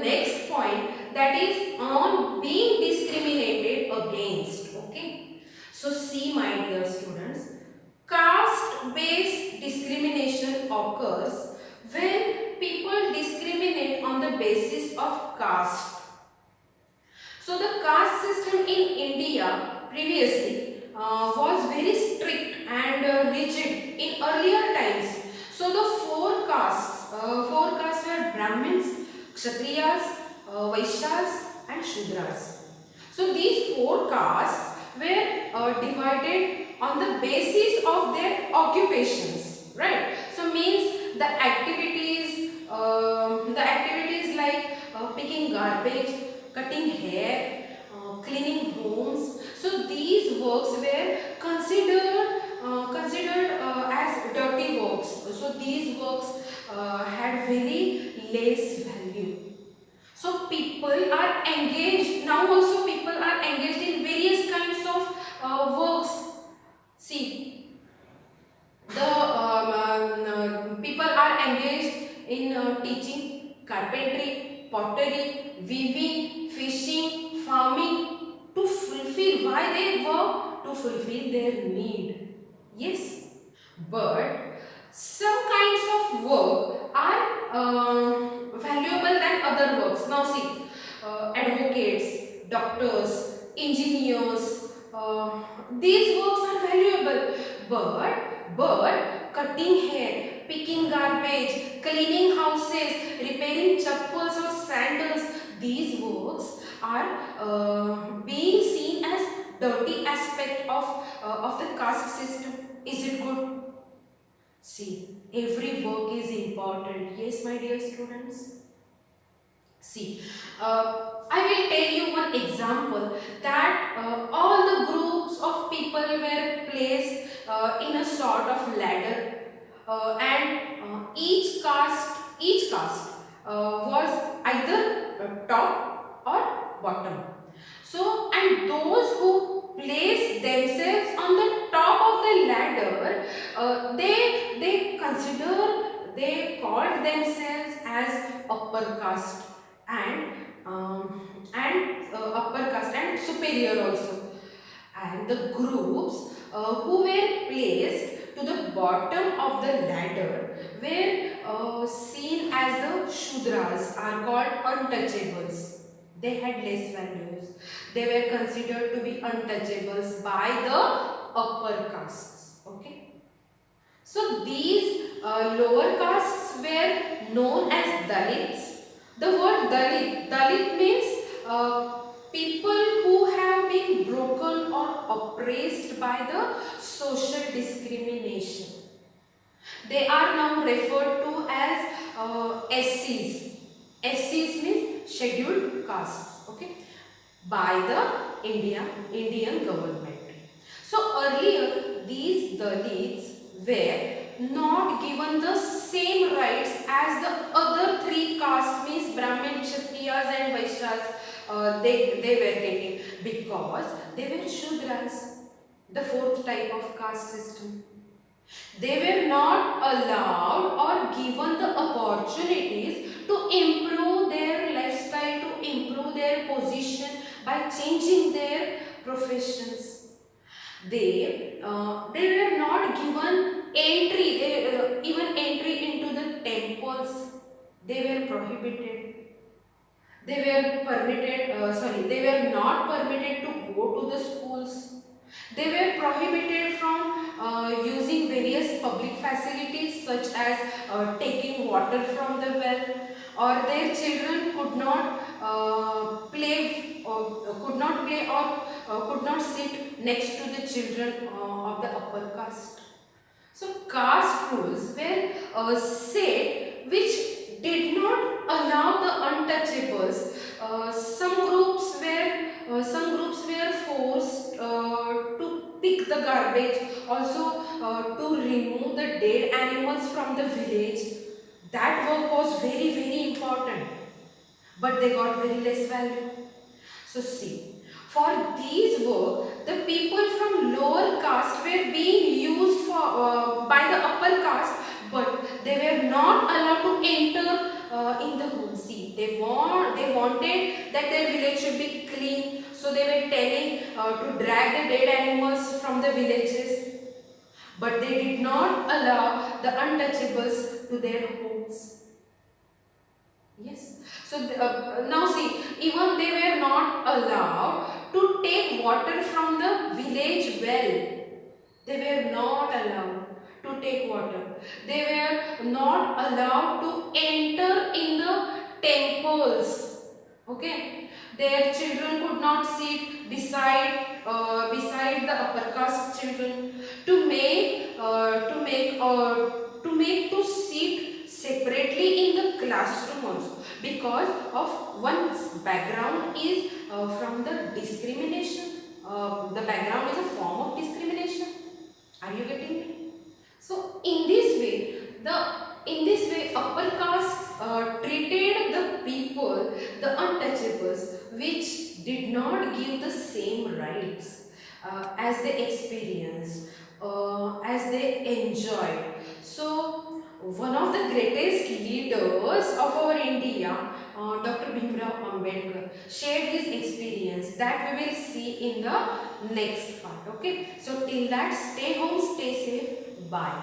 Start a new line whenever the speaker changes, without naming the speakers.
next point, that is on being discriminated against. Okay. So see, my dear students, caste based discrimination occurs when people discriminate on the basis of caste. So the caste system in India previously was very strict and rigid in earlier times. So the four castes were Brahmins, Kshatriyas, Vaishyas and Shudras. So these four castes were divided on the basis of their occupations, right? So means the activities like picking garbage, cutting hair, cleaning homes. So these works were considered as dirty works. So these works had very less value. So people are engaged now. Also, people are engaged in various kinds of works. See, the people are engaged in teaching, carpentry, pottery, weaving, fishing, farming, to fulfill why they work, to fulfill their need. Yes, but some kinds of work are valuable than other works. Now see, advocates, doctors, engineers, these works are valuable, but cutting hair, picking garbage, cleaning houses, repairing chappals or sandals, these works are being seen as dirty aspect of the caste system. Is it good? See, every work is important. Yes, my dear students. See, I will tell you one example that all the groups of people were placed in a sort of ladder, and each caste was either top or bottom. So, and those who place themselves on the top of the ladder, they called themselves as upper caste and upper caste and superior also. And the groups who were placed to the bottom of the ladder were seen as the Shudras, are called untouchables. They had less values. They were considered to be untouchables by the upper castes. Okay. So these lower castes were known as Dalits. The word Dalit means people who have been broken or oppressed by the social discrimination. They are now referred to as SCs. SCs means scheduled castes. Okay, by the Indian government. So earlier these Dalits were not given the same rights as the other three castes, means Brahmin, Kshatriyas and Vaishyas, they were getting, because they were Shudras, the fourth type of caste system. They were not allowed or given the opportunities to improve their lifestyle, to improve their position by changing their professions. They were not given entry, even entry into the temples. They were prohibited. They were not permitted to go to the schools. They were prohibited from using various public facilities such as taking water from the well, or their children could not sit next to the children of the upper caste. So caste rules were set which did not allow the untouchables. Some groups were forced to pick the garbage, also to remove the dead animals from the village. That work was very important, but they got very less value. So see, for these work, the people from lower caste were being used by the upper caste, but they were not allowed to enter in the home. See, they wanted that their village should be clean, so they were telling to drag the dead animals from the villages, but they did not allow the untouchables to their homes. Yes. So now see, even they were not allowed to take water from the village well. They were not allowed to take water. They were not allowed to enter in the temples. Okay. Their children could not sit beside the upper caste children, to make to sit separately in the classroom also, because of one's background is from the discrimination. The background is a form of discrimination. Are you getting me? So in this way, upper caste treated the people, the untouchables, which did not give the same rights as they experienced, as they enjoyed. So one of the greatest leaders of our India, Dr. Bhimrao Ambedkar, shared his experience that we will see in the next part. Okay. So till that, stay home, stay safe. Bye.